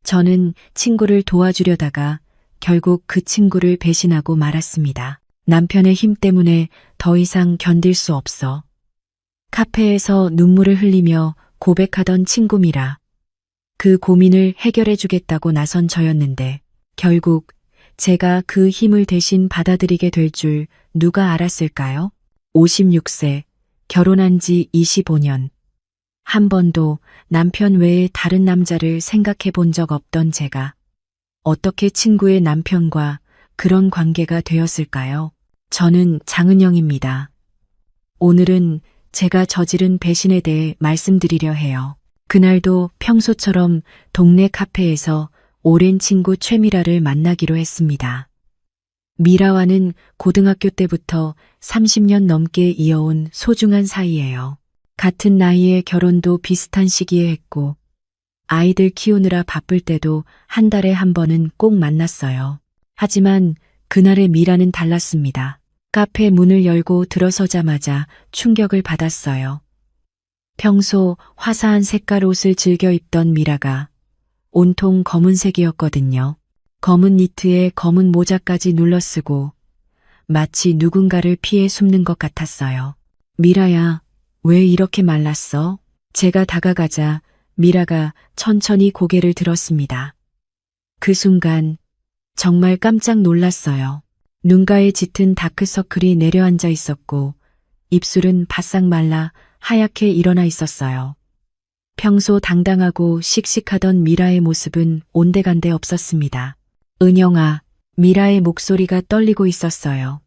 저는 친구를 도와주려다가 결국 그 친구를 배신하고 말았습니다. 남편의 힘 때문에 더 이상 견딜 수 없어. 카페에서 눈물을 흘리며 고백하던 친구미라. 그 고민을 해결해 주겠다고 나선 저였는데 결국 제가 그 힘을 대신 받아들이게 될 줄 누가 알았을까요? 56세, 결혼한 지 25년. 한 번도 남편 외에 다른 남자를 생각해 본 적 없던 제가 어떻게 친구의 남편과 그런 관계가 되었을까요? 저는 장은영입니다. 오늘은 제가 저지른 배신에 대해 말씀드리려 해요. 그날도 평소처럼 동네 카페에서 오랜 친구 최미라를 만나기로 했습니다. 미라와는 고등학교 때부터 30년 넘게 이어온 소중한 사이예요. 같은 나이에 결혼도 비슷한 시기에 했고 아이들 키우느라 바쁠 때도 한 달에 한 번은 꼭 만났어요. 하지만 그날의 미라는 달랐습니다. 카페 문을 열고 들어서자마자 충격을 받았어요. 평소 화사한 색깔 옷을 즐겨 입던 미라가 온통 검은색이었거든요. 검은 니트에 검은 모자까지 눌러쓰고 마치 누군가를 피해 숨는 것 같았어요. 미라야, 왜 이렇게 말랐어? 제가 다가가자 미라가 천천히 고개를 들었습니다. 그 순간 정말 깜짝 놀랐어요. 눈가에 짙은 다크서클이 내려앉아 있었고 입술은 바싹 말라 하얗게 일어나 있었어요. 평소 당당하고 씩씩하던 미라의 모습은 온데간데 없었습니다. 은영아, 미라의 목소리가 떨리고 있었어요.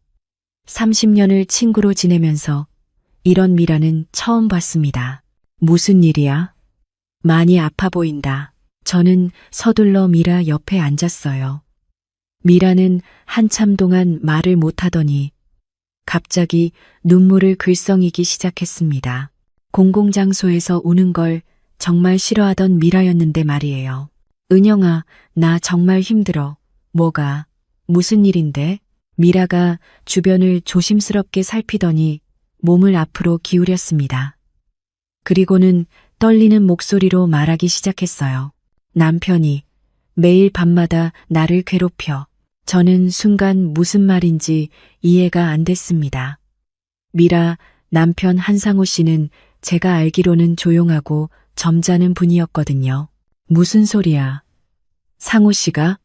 30년을 친구로 지내면서 이런 미라는 처음 봤습니다. 무슨 일이야? 많이 아파 보인다. 저는 서둘러 미라 옆에 앉았어요. 미라는 한참 동안 말을 못하더니 갑자기 눈물을 글썽이기 시작했습니다. 공공장소에서 우는 걸 정말 싫어하던 미라였는데 말이에요. 은영아, 나 정말 힘들어. 뭐가? 무슨 일인데? 미라가 주변을 조심스럽게 살피더니 몸을 앞으로 기울였습니다. 그리고는 떨리는 목소리로 말하기 시작했어요. 남편이 매일 밤마다 나를 괴롭혀. 저는 순간 무슨 말인지 이해가 안 됐습니다. 미라, 남편 한상호 씨는 제가 알기로는 조용하고 점잖은 분이었거든요. 무슨 소리야? 상호 씨가?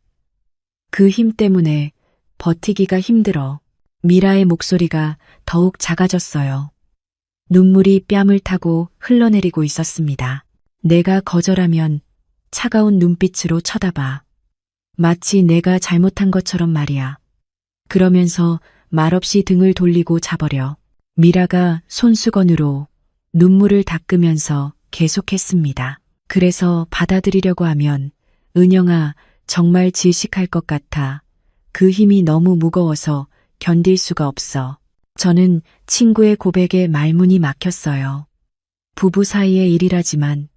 그 힘 때문에 버티기가 힘들어. 미라의 목소리가 더욱 작아졌어요. 눈물이 뺨을 타고 흘러내리고 있었습니다. 내가 거절하면 차가운 눈빛으로 쳐다봐. 마치 내가 잘못한 것처럼 말이야. 그러면서 말없이 등을 돌리고 자버려. 미라가 손수건으로 눈물을 닦으면서 계속했습니다. 그래서 받아들이려고 하면 은영아, 정말 질식할 것 같아. 그 힘이 너무 무거워서 견딜 수가 없어. 저는 친구의 고백에 말문이 막혔어요. 부부 사이의 일이라지만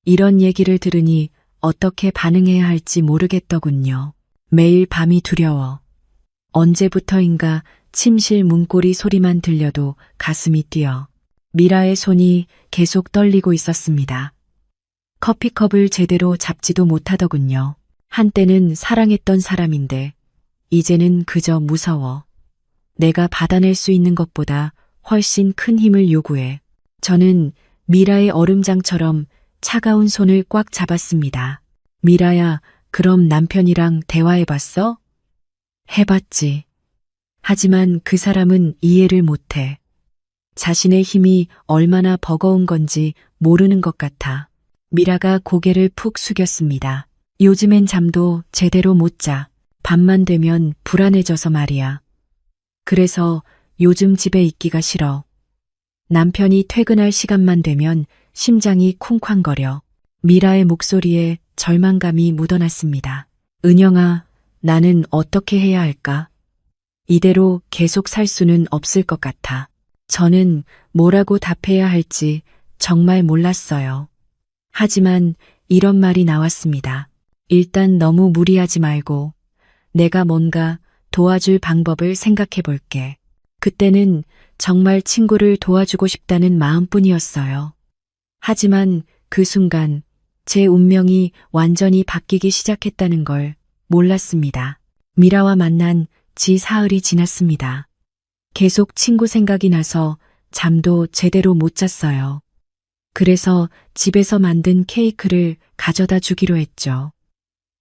이런 얘기를 들으니 어떻게 반응해야 할지 모르겠더군요. 매일 밤이 두려워. 언제부터인가 침실 문고리 소리만 들려도 가슴이 뛰어. 미라의 손이 계속 떨리고 있었습니다. 커피컵을 제대로 잡지도 못하더군요. 한때는 사랑했던 사람인데 이제는 그저 무서워. 내가 받아낼 수 있는 것보다 훨씬 큰 힘을 요구해. 저는 미라의 얼음장처럼 차가운 손을 꽉 잡았습니다. 미라야, 그럼 남편이랑 대화해봤어? 해봤지. 하지만 그 사람은 이해를 못해. 자신의 힘이 얼마나 버거운 건지 모르는 것 같아. 미라가 고개를 푹 숙였습니다. 요즘엔 잠도 제대로 못 자. 밤만 되면 불안해져서 말이야. 그래서 요즘 집에 있기가 싫어. 남편이 퇴근할 시간만 되면 심장이 쿵쾅거려. 미라의 목소리에 절망감이 묻어났습니다. 은영아, 나는 어떻게 해야 할까? 이대로 계속 살 수는 없을 것 같아. 저는 뭐라고 답해야 할지 정말 몰랐어요. 하지만 이런 말이 나왔습니다. 일단 너무 무리하지 말고 내가 뭔가 도와줄 방법을 생각해 볼게. 그때는 정말 친구를 도와주고 싶다는 마음뿐이었어요. 하지만 그 순간 제 운명이 완전히 바뀌기 시작했다는 걸 몰랐습니다. 미라와 만난 지 사흘이 지났습니다. 계속 친구 생각이 나서 잠도 제대로 못 잤어요. 그래서 집에서 만든 케이크를 가져다 주기로 했죠.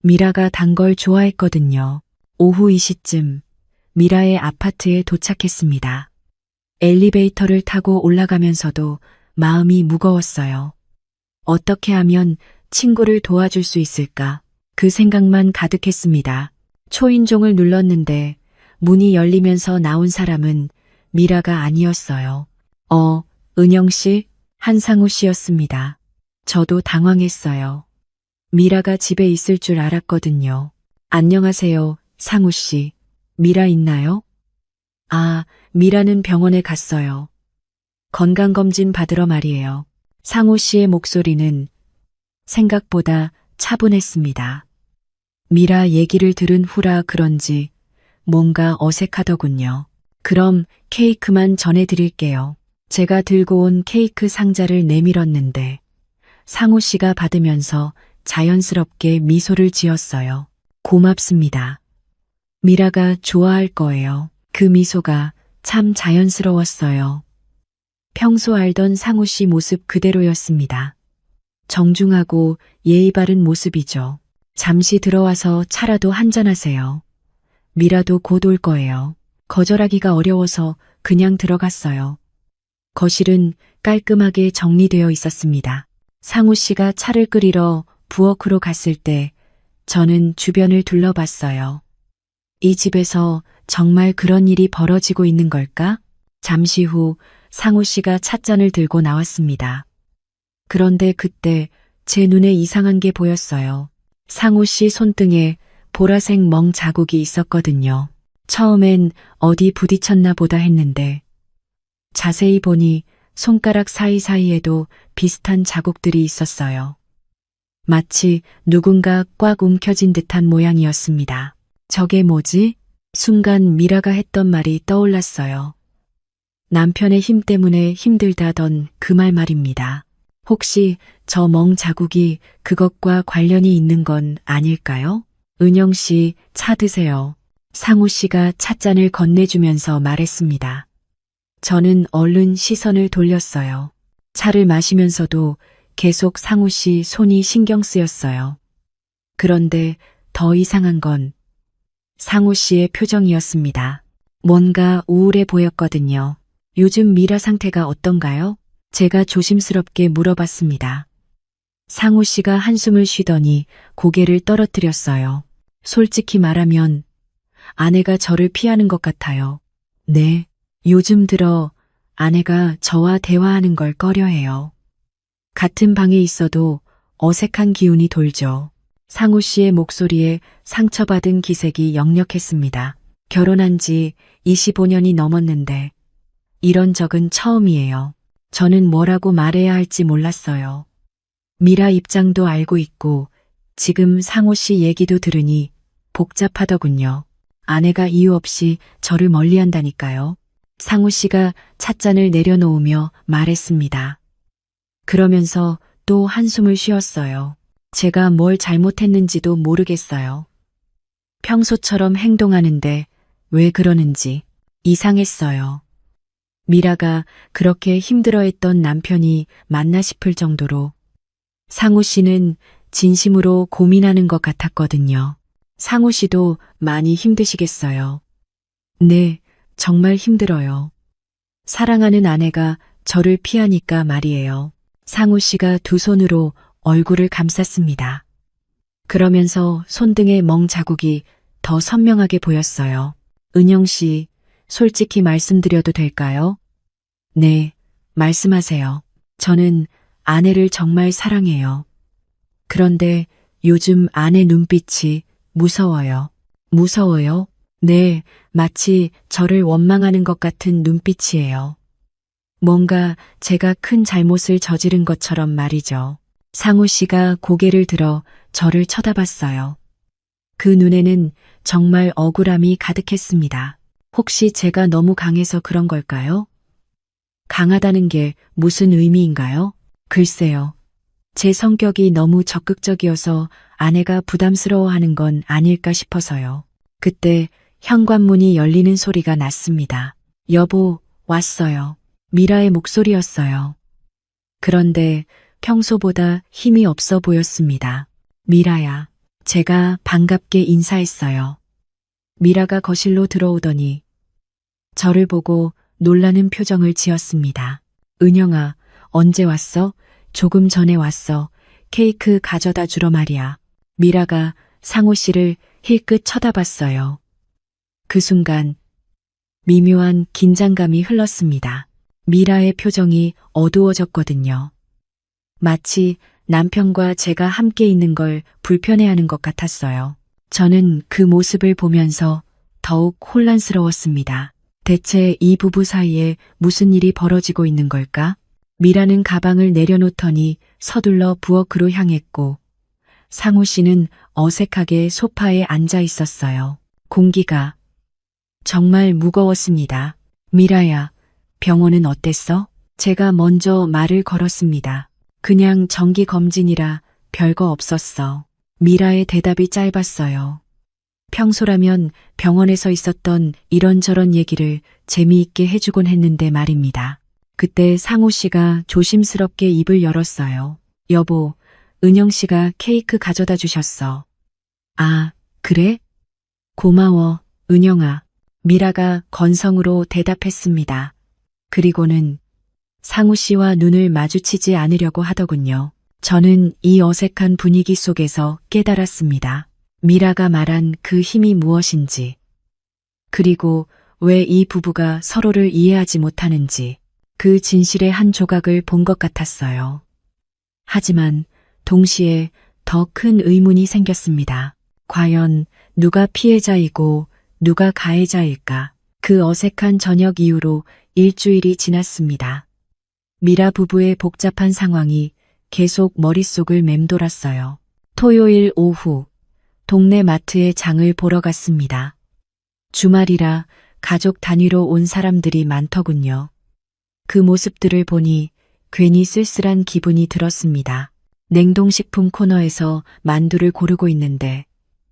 미라가 단 걸 좋아했거든요. 오후 2시쯤 미라의 아파트에 도착했습니다. 엘리베이터를 타고 올라가면서도 마음이 무거웠어요. 어떻게 하면 친구를 도와줄 수 있을까? 그 생각만 가득했습니다. 초인종을 눌렀는데 문이 열리면서 나온 사람은 미라가 아니었어요. 은영 씨? 한상우 씨였습니다. 저도 당황했어요. 미라가 집에 있을 줄 알았거든요. 안녕하세요, 상우 씨. 미라 있나요? 미라는 병원에 갔어요. 건강검진 받으러 말이에요. 상우 씨의 목소리는 생각보다 차분했습니다. 미라 얘기를 들은 후라 그런지 뭔가 어색하더군요. 그럼 케이크만 전해드릴게요. 제가 들고 온 케이크 상자를 내밀었는데 상우 씨가 받으면서 자연스럽게 미소를 지었어요. 고맙습니다. 미라가 좋아할 거예요. 그 미소가 참 자연스러웠어요. 평소 알던 상우 씨 모습 그대로였습니다. 정중하고 예의 바른 모습이죠. 잠시 들어와서 차라도 한잔하세요. 미라도 곧 올 거예요. 거절하기가 어려워서 그냥 들어갔어요. 거실은 깔끔하게 정리되어 있었습니다. 상우 씨가 차를 끓이러 부엌으로 갔을 때 저는 주변을 둘러봤어요. 이 집에서 정말 그런 일이 벌어지고 있는 걸까? 잠시 후 상우 씨가 찻잔을 들고 나왔습니다. 그런데 그때 제 눈에 이상한 게 보였어요. 상우 씨 손등에 보라색 멍 자국이 있었거든요. 처음엔 어디 부딪혔나 보다 했는데 자세히 보니 손가락 사이사이에도 비슷한 자국들이 있었어요. 마치 누군가 꽉 움켜쥔 듯한 모양이었습니다. 저게 뭐지? 순간 미라가 했던 말이 떠올랐어요. 남편의 힘 때문에 힘들다던 그 말입니다. 혹시 저 멍 자국이 그것과 관련이 있는 건 아닐까요? 은영 씨, 차 드세요. 상우 씨가 찻잔을 건네주면서 말했습니다. 저는 얼른 시선을 돌렸어요. 차를 마시면서도 계속 상우 씨 손이 신경 쓰였어요. 그런데 더 이상한 건 상우 씨의 표정이었습니다. 뭔가 우울해 보였거든요. 요즘 미라 상태가 어떤가요? 제가 조심스럽게 물어봤습니다. 상우 씨가 한숨을 쉬더니 고개를 떨어뜨렸어요. 솔직히 말하면 아내가 저를 피하는 것 같아요. 네, 요즘 들어 아내가 저와 대화하는 걸 꺼려해요. 같은 방에 있어도 어색한 기운이 돌죠. 상우 씨의 목소리에 상처받은 기색이 역력했습니다. 결혼한 지 25년이 넘었는데 이런 적은 처음이에요. 저는 뭐라고 말해야 할지 몰랐어요. 미라 입장도 알고 있고 지금 상우 씨 얘기도 들으니 복잡하더군요. 아내가 이유 없이 저를 멀리한다니까요. 상우 씨가 찻잔을 내려놓으며 말했습니다. 그러면서 또 한숨을 쉬었어요. 제가 뭘 잘못했는지도 모르겠어요. 평소처럼 행동하는데 왜 그러는지 이상했어요. 미라가 그렇게 힘들어했던 남편이 맞나 싶을 정도로 상우 씨는 진심으로 고민하는 것 같았거든요. 상우 씨도 많이 힘드시겠어요. 네, 정말 힘들어요. 사랑하는 아내가 저를 피하니까 말이에요. 상우 씨가 두 손으로 얼굴을 감쌌습니다. 그러면서 손등의 멍 자국이 더 선명하게 보였어요. 은영 씨, 솔직히 말씀드려도 될까요? 네, 말씀하세요. 저는 아내를 정말 사랑해요. 그런데 요즘 아내 눈빛이 무서워요. 무서워요? 네, 마치 저를 원망하는 것 같은 눈빛이에요. 뭔가 제가 큰 잘못을 저지른 것처럼 말이죠. 상우 씨가 고개를 들어 저를 쳐다봤어요. 그 눈에는 정말 억울함이 가득했습니다. 혹시 제가 너무 강해서 그런 걸까요? 강하다는 게 무슨 의미인가요? 글쎄요. 제 성격이 너무 적극적이어서 아내가 부담스러워하는 건 아닐까 싶어서요. 그때 현관문이 열리는 소리가 났습니다. 여보, 왔어요. 미라의 목소리였어요. 그런데 평소보다 힘이 없어 보였습니다. 미라야, 제가 반갑게 인사했어요. 미라가 거실로 들어오더니 저를 보고 놀라는 표정을 지었습니다. 은영아, 언제 왔어? 조금 전에 왔어. 케이크 가져다 주러 말이야. 미라가 상우 씨를 힐끗 쳐다봤어요. 그 순간 미묘한 긴장감이 흘렀습니다. 미라의 표정이 어두워졌거든요. 마치 남편과 제가 함께 있는 걸 불편해하는 것 같았어요. 저는 그 모습을 보면서 더욱 혼란스러웠습니다. 대체 이 부부 사이에 무슨 일이 벌어지고 있는 걸까? 미라는 가방을 내려놓더니 서둘러 부엌으로 향했고 상우 씨는 어색하게 소파에 앉아 있었어요. 공기가 정말 무거웠습니다. 미라야, 병원은 어땠어? 제가 먼저 말을 걸었습니다. 그냥 정기 검진이라 별거 없었어. 미라의 대답이 짧았어요. 평소라면 병원에서 있었던 이런저런 얘기를 재미있게 해주곤 했는데 말입니다. 그때 상우 씨가 조심스럽게 입을 열었어요. 여보, 은영 씨가 케이크 가져다 주셨어. 아, 그래? 고마워, 은영아. 미라가 건성으로 대답했습니다. 그리고는 상우 씨와 눈을 마주치지 않으려고 하더군요. 저는 이 어색한 분위기 속에서 깨달았습니다. 미라가 말한 그 힘이 무엇인지, 그리고 왜 이 부부가 서로를 이해하지 못하는지, 그 진실의 한 조각을 본 것 같았어요. 하지만 동시에 더 큰 의문이 생겼습니다. 과연 누가 피해자이고 누가 가해자일까? 그 어색한 저녁 이후로 일주일이 지났습니다. 미라 부부의 복잡한 상황이 계속 머릿속을 맴돌았어요. 토요일 오후, 동네 마트에 장을 보러 갔습니다. 주말이라 가족 단위로 온 사람들이 많더군요. 그 모습들을 보니 괜히 쓸쓸한 기분이 들었습니다. 냉동식품 코너에서 만두를 고르고 있는데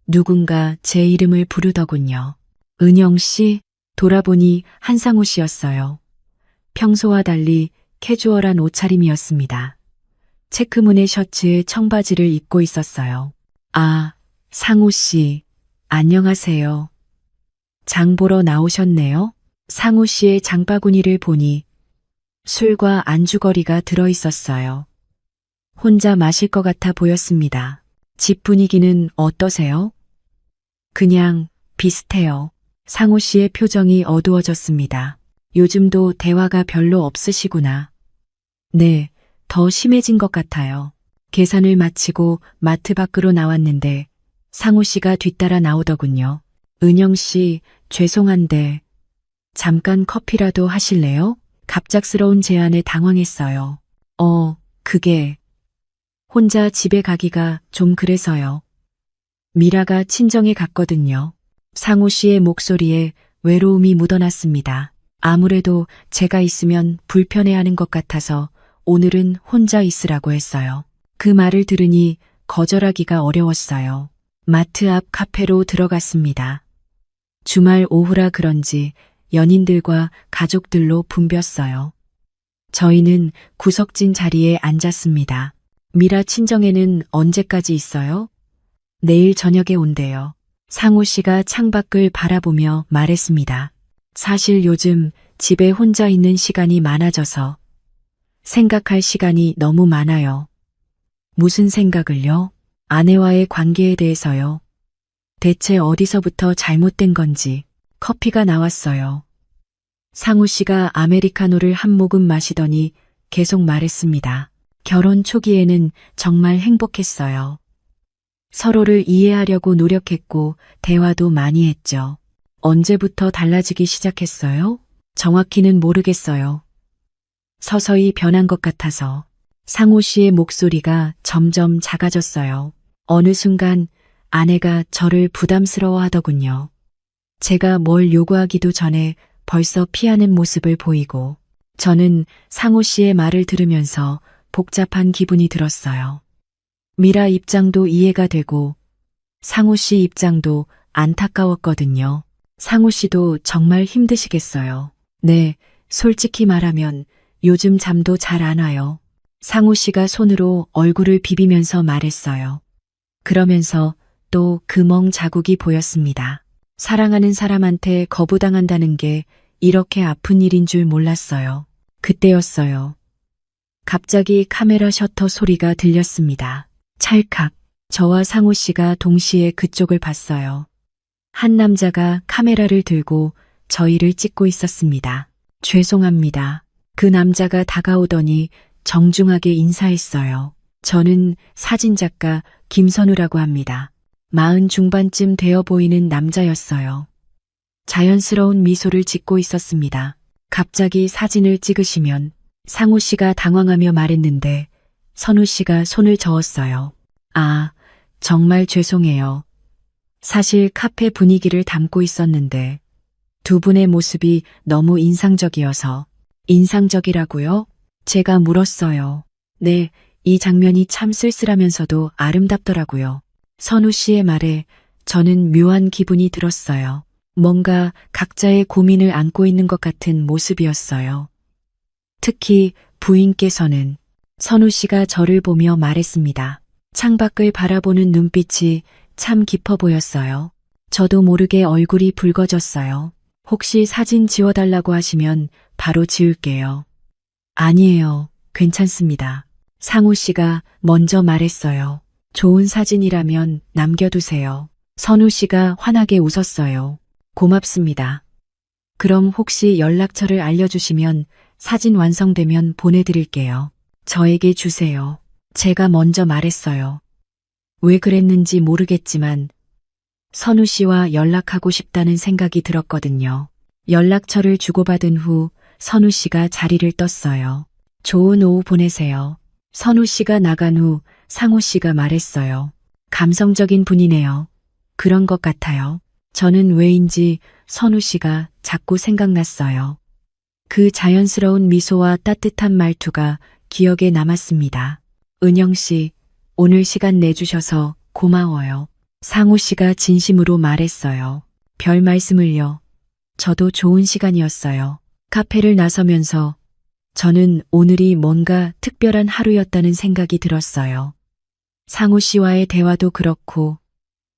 누군가 제 이름을 부르더군요. 은영 씨, 돌아보니 한상우 씨였어요. 평소와 달리 캐주얼한 옷차림이었습니다. 체크무늬 셔츠에 청바지를 입고 있었어요. 아, 상우 씨, 안녕하세요. 장 보러 나오셨네요? 상우 씨의 장바구니를 보니 술과 안주거리가 들어있었어요. 혼자 마실 것 같아 보였습니다. 집 분위기는 어떠세요? 그냥 비슷해요. 상우 씨의 표정이 어두워졌습니다. 요즘도 대화가 별로 없으시구나. 네, 더 심해진 것 같아요. 계산을 마치고 마트 밖으로 나왔는데 상우 씨가 뒤따라 나오더군요. 은영 씨, 죄송한데 잠깐 커피라도 하실래요? 갑작스러운 제안에 당황했어요. 그게 혼자 집에 가기가 좀 그래서요. 미라가 친정에 갔거든요. 상우 씨의 목소리에 외로움이 묻어났습니다. 아무래도 제가 있으면 불편해하는 것 같아서 오늘은 혼자 있으라고 했어요. 그 말을 들으니 거절하기가 어려웠어요. 마트 앞 카페로 들어갔습니다. 주말 오후라 그런지 연인들과 가족들로 붐볐어요. 저희는 구석진 자리에 앉았습니다. 미라 친정에는 언제까지 있어요? 내일 저녁에 온대요. 상우 씨가 창밖을 바라보며 말했습니다. 사실 요즘 집에 혼자 있는 시간이 많아져서 생각할 시간이 너무 많아요. 무슨 생각을요? 아내와의 관계에 대해서요. 대체 어디서부터 잘못된 건지. 커피가 나왔어요. 상우 씨가 아메리카노를 한 모금 마시더니 계속 말했습니다. 결혼 초기에는 정말 행복했어요. 서로를 이해하려고 노력했고 대화도 많이 했죠. 언제부터 달라지기 시작했어요? 정확히는 모르겠어요. 서서히 변한 것 같아서. 상우 씨의 목소리가 점점 작아졌어요. 어느 순간 아내가 저를 부담스러워 하더군요. 제가 뭘 요구하기도 전에 벌써 피하는 모습을 보이고 저는 상우 씨의 말을 들으면서 복잡한 기분이 들었어요. 미라 입장도 이해가 되고 상우 씨 입장도 안타까웠거든요. 상우 씨도 정말 힘드시겠어요. 네, 솔직히 말하면 요즘 잠도 잘 안 와요. 상우 씨가 손으로 얼굴을 비비면서 말했어요. 그러면서 또 금멍 자국이 보였습니다. 사랑하는 사람한테 거부당한다는 게 이렇게 아픈 일인 줄 몰랐어요. 그때였어요. 갑자기 카메라 셔터 소리가 들렸습니다. 찰칵. 저와 상우 씨가 동시에 그쪽을 봤어요. 한 남자가 카메라를 들고 저희를 찍고 있었습니다. 죄송합니다. 그 남자가 다가오더니 정중하게 인사했어요. 저는 사진작가 김선우라고 합니다. 40 중반쯤 되어 보이는 남자였어요. 자연스러운 미소를 짓고 있었습니다. 갑자기 사진을 찍으시면 상우 씨가 당황하며 말했는데 선우 씨가 손을 저었어요. 아, 정말 죄송해요. 사실 카페 분위기를 담고 있었는데 두 분의 모습이 너무 인상적이어서. 인상적이라고요? 제가 물었어요. 네, 이 장면이 참 쓸쓸하면서도 아름답더라고요. 선우 씨의 말에 저는 묘한 기분이 들었어요. 뭔가 각자의 고민을 안고 있는 것 같은 모습이었어요. 특히 부인께서는 선우 씨가 저를 보며 말했습니다. 창밖을 바라보는 눈빛이 참 깊어 보였어요. 저도 모르게 얼굴이 붉어졌어요. 혹시 사진 지워달라고 하시면 바로 지울게요. 아니에요. 괜찮습니다. 상우 씨가 먼저 말했어요. 좋은 사진이라면 남겨두세요. 선우 씨가 환하게 웃었어요. 고맙습니다. 그럼 혹시 연락처를 알려주시면 사진 완성되면 보내드릴게요. 저에게 주세요. 제가 먼저 말했어요. 왜 그랬는지 모르겠지만 선우 씨와 연락하고 싶다는 생각이 들었거든요. 연락처를 주고받은 후 선우 씨가 자리를 떴어요. 좋은 오후 보내세요. 선우 씨가 나간 후 상우 씨가 말했어요. 감성적인 분이네요. 그런 것 같아요. 저는 왜인지 선우 씨가 자꾸 생각났어요. 그 자연스러운 미소와 따뜻한 말투가 기억에 남았습니다. 은영 씨, 오늘 시간 내주셔서 고마워요. 상우 씨가 진심으로 말했어요. 별 말씀을요. 저도 좋은 시간이었어요. 카페를 나서면서 저는 오늘이 뭔가 특별한 하루였다는 생각이 들었어요. 상우 씨와의 대화도 그렇고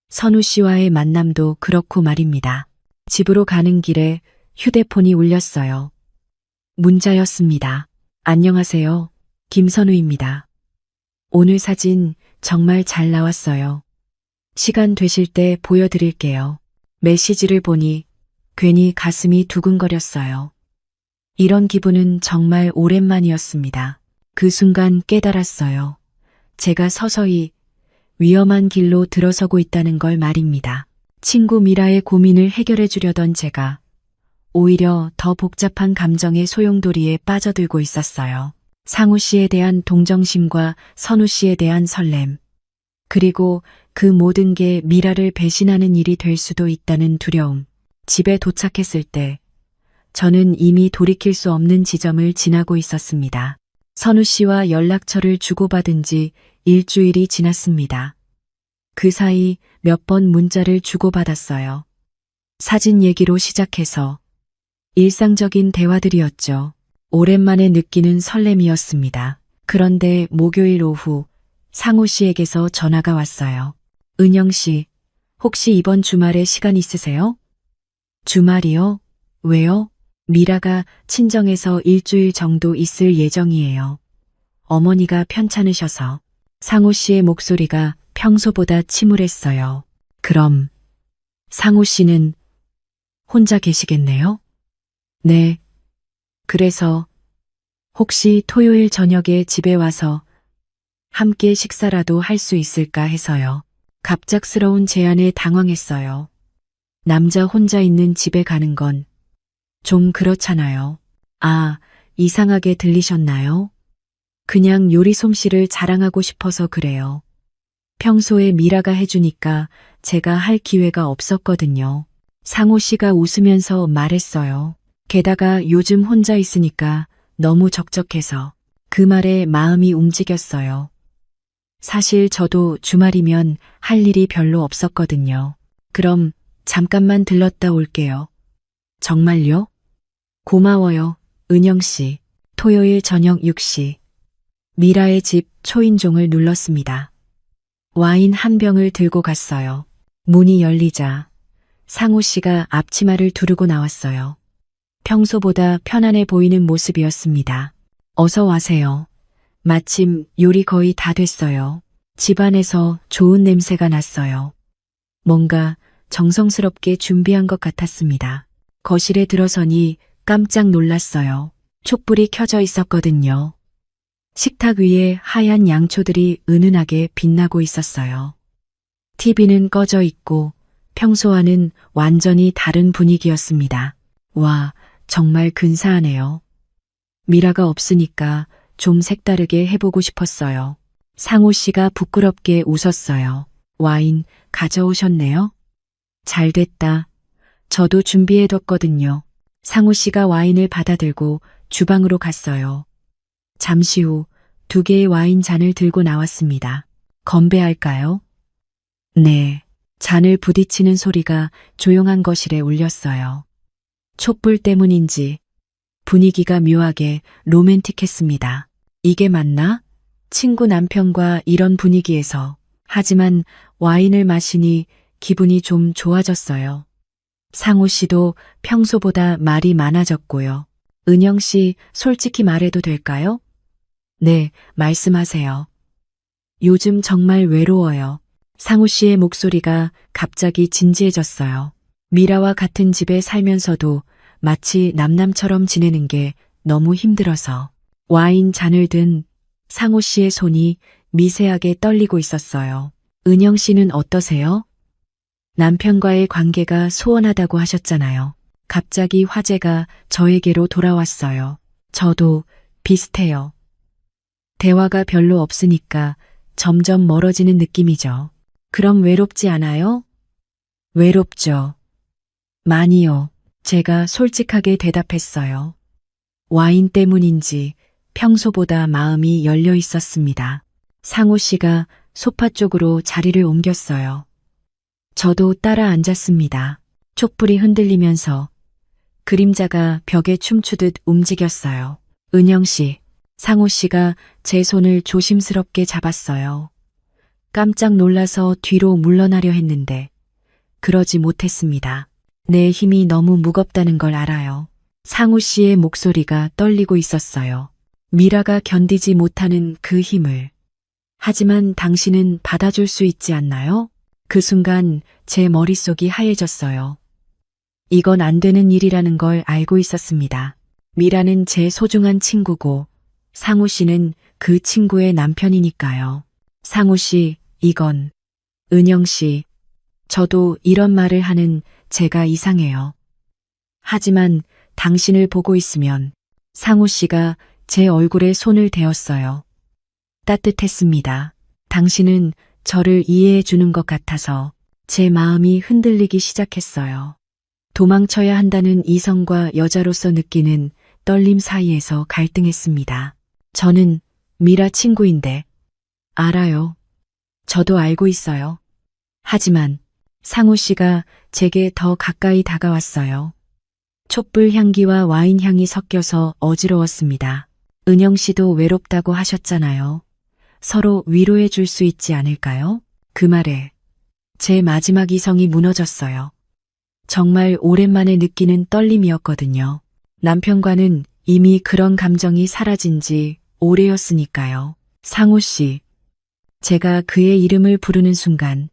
선우 씨와의 만남도 그렇고 말입니다. 집으로 가는 길에 휴대폰이 울렸어요. 문자였습니다. 안녕하세요. 김선우입니다. 오늘 사진 정말 잘 나왔어요. 시간 되실 때 보여드릴게요. 메시지를 보니 괜히 가슴이 두근거렸어요. 이런 기분은 정말 오랜만이었습니다. 그 순간 깨달았어요. 제가 서서히 위험한 길로 들어서고 있다는 걸 말입니다. 친구 미라의 고민을 해결해 주려던 제가 오히려 더 복잡한 감정의 소용돌이에 빠져들고 있었어요. 상우 씨에 대한 동정심과 선우 씨에 대한 설렘, 그리고 그 모든 게 미라를 배신하는 일이 될 수도 있다는 두려움. 집에 도착했을 때 저는 이미 돌이킬 수 없는 지점을 지나고 있었습니다. 선우 씨와 연락처를 주고받은 지 일주일이 지났습니다. 그 사이 몇 번 문자를 주고받았어요. 사진 얘기로 시작해서 일상적인 대화들이었죠. 오랜만에 느끼는 설렘이었습니다. 그런데 목요일 오후 상우 씨에게서 전화가 왔어요. 은영 씨, 혹시 이번 주말에 시간 있으세요? 주말이요? 왜요? 미라가 친정에서 일주일 정도 있을 예정이에요. 어머니가 편찮으셔서. 상우 씨의 목소리가 평소보다 침울했어요. 그럼 상우 씨는 혼자 계시겠네요? 네. 그래서 혹시 토요일 저녁에 집에 와서 함께 식사라도 할 수 있을까 해서요. 갑작스러운 제안에 당황했어요. 남자 혼자 있는 집에 가는 건 좀 그렇잖아요. 아, 이상하게 들리셨나요? 그냥 요리 솜씨를 자랑하고 싶어서 그래요. 평소에 미라가 해주니까 제가 할 기회가 없었거든요. 상우 씨가 웃으면서 말했어요. 게다가 요즘 혼자 있으니까 너무 적적해서. 그 말에 마음이 움직였어요. 사실 저도 주말이면 할 일이 별로 없었거든요. 그럼 잠깐만 들렀다 올게요. 정말요? 고마워요, 은영 씨. 토요일 저녁 6시. 미라의 집 초인종을 눌렀습니다. 와인 한 병을 들고 갔어요. 문이 열리자 상우 씨가 앞치마를 두르고 나왔어요. 평소보다 편안해 보이는 모습이었습니다. 어서 와세요. 마침 요리 거의 다 됐어요. 집안에서 좋은 냄새가 났어요. 뭔가 정성스럽게 준비한 것 같았습니다. 거실에 들어서니 깜짝 놀랐어요. 촛불이 켜져 있었거든요. 식탁 위에 하얀 양초들이 은은하게 빛나고 있었어요. TV는 꺼져 있고 평소와는 완전히 다른 분위기였습니다. 와, 정말 근사하네요. 미라가 없으니까 좀 색다르게 해보고 싶었어요. 상우 씨가 부끄럽게 웃었어요. 와인 가져오셨네요? 잘 됐다. 저도 준비해뒀거든요. 상우 씨가 와인을 받아들고 주방으로 갔어요. 잠시 후 2개의 와인 잔을 들고 나왔습니다. 건배할까요? 네. 잔을 부딪히는 소리가 조용한 거실에 울렸어요. 촛불 때문인지 분위기가 묘하게 로맨틱했습니다. 이게 맞나? 친구 남편과 이런 분위기에서. 하지만 와인을 마시니 기분이 좀 좋아졌어요. 상우 씨도 평소보다 말이 많아졌고요. 은영 씨, 솔직히 말해도 될까요? 네, 말씀하세요. 요즘 정말 외로워요. 상우 씨의 목소리가 갑자기 진지해졌어요. 미라와 같은 집에 살면서도 마치 남남처럼 지내는 게 너무 힘들어서. 와인 잔을 든 상우 씨의 손이 미세하게 떨리고 있었어요. 은영 씨는 어떠세요? 남편과의 관계가 소원하다고 하셨잖아요. 갑자기 화제가 저에게로 돌아왔어요. 저도 비슷해요. 대화가 별로 없으니까 점점 멀어지는 느낌이죠. 그럼 외롭지 않아요? 외롭죠. 많이요. 제가 솔직하게 대답했어요. 와인 때문인지 평소보다 마음이 열려 있었습니다. 상우 씨가 소파 쪽으로 자리를 옮겼어요. 저도 따라 앉았습니다. 촛불이 흔들리면서 그림자가 벽에 춤추듯 움직였어요. 은영 씨, 상우 씨가 제 손을 조심스럽게 잡았어요. 깜짝 놀라서 뒤로 물러나려 했는데 그러지 못했습니다. 내 힘이 너무 무겁다는 걸 알아요. 상우 씨의 목소리가 떨리고 있었어요. 미라가 견디지 못하는 그 힘을. 하지만 당신은 받아줄 수 있지 않나요? 그 순간 제 머릿속이 하얘졌어요. 이건 안 되는 일이라는 걸 알고 있었습니다. 미라는 제 소중한 친구고 상우 씨는 그 친구의 남편이니까요. 상우 씨, 이건. 은영 씨, 저도 이런 말을 하는 제가 이상해요. 하지만 당신을 보고 있으면. 상우 씨가 제 얼굴에 손을 대었어요. 따뜻했습니다. 당신은 저를 이해해 주는 것 같아서 제 마음이 흔들리기 시작했어요. 도망쳐야 한다는 이성과 여자로서 느끼는 떨림 사이에서 갈등했습니다. 저는 미라 친구인데. 알아요. 저도 알고 있어요. 하지만 상우 씨가 제게 더 가까이 다가왔어요. 촛불 향기와 와인 향이 섞여서 어지러웠습니다. 은영 씨도 외롭다고 하셨잖아요. 서로 위로해 줄 수 있지 않을까요? 그 말에 제 마지막 이성이 무너졌어요. 정말 오랜만에 느끼는 떨림이었거든요. 남편과는 이미 그런 감정이 사라진 지 오래였으니까요. 상우 씨. 제가 그의 이름을 부르는 순간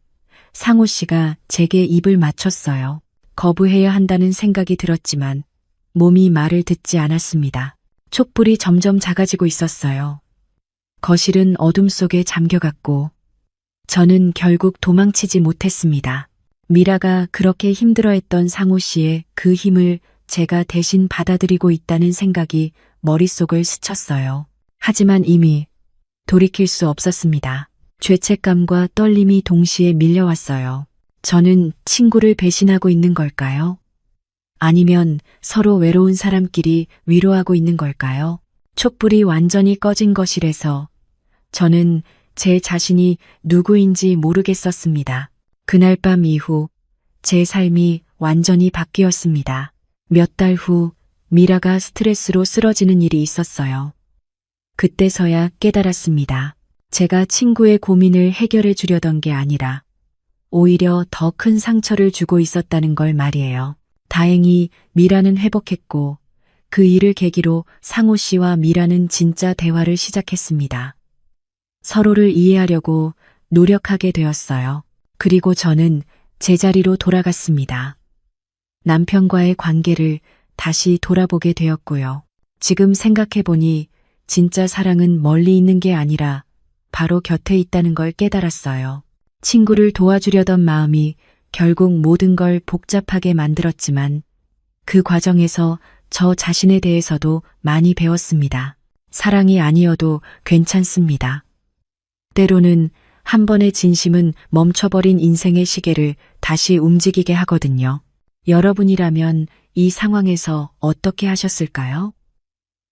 상우 씨가 제게 입을 맞췄어요. 거부해야 한다는 생각이 들었지만 몸이 말을 듣지 않았습니다. 촛불이 점점 작아지고 있었어요. 거실은 어둠 속에 잠겨갔고 저는 결국 도망치지 못했습니다. 미라가 그렇게 힘들어했던 상우 씨의 그 힘을 제가 대신 받아들이고 있다는 생각이 머릿속을 스쳤어요. 하지만 이미 돌이킬 수 없었습니다. 죄책감과 떨림이 동시에 밀려왔어요. 저는 친구를 배신하고 있는 걸까요? 아니면 서로 외로운 사람끼리 위로하고 있는 걸까요? 촛불이 완전히 꺼진 것이래서 저는 제 자신이 누구인지 모르겠었습니다. 그날 밤 이후 제 삶이 완전히 바뀌었습니다. 몇 달 후 미라가 스트레스로 쓰러지는 일이 있었어요. 그때서야 깨달았습니다. 제가 친구의 고민을 해결해 주려던 게 아니라 오히려 더 큰 상처를 주고 있었다는 걸 말이에요. 다행히 미라는 회복했고 그 일을 계기로 상호 씨와 미라는 진짜 대화를 시작했습니다. 서로를 이해하려고 노력하게 되었어요. 그리고 저는 제자리로 돌아갔습니다. 남편과의 관계를 다시 돌아보게 되었고요. 지금 생각해보니 진짜 사랑은 멀리 있는 게 아니라 바로 곁에 있다는 걸 깨달았어요. 친구를 도와주려던 마음이 결국 모든 걸 복잡하게 만들었지만 그 과정에서 저 자신에 대해서도 많이 배웠습니다. 사랑이 아니어도 괜찮습니다. 때로는 한 번의 진심은 멈춰버린 인생의 시계를 다시 움직이게 하거든요. 여러분이라면 이 상황에서 어떻게 하셨을까요?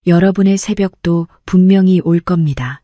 여러분의 새벽도 분명히 올 겁니다.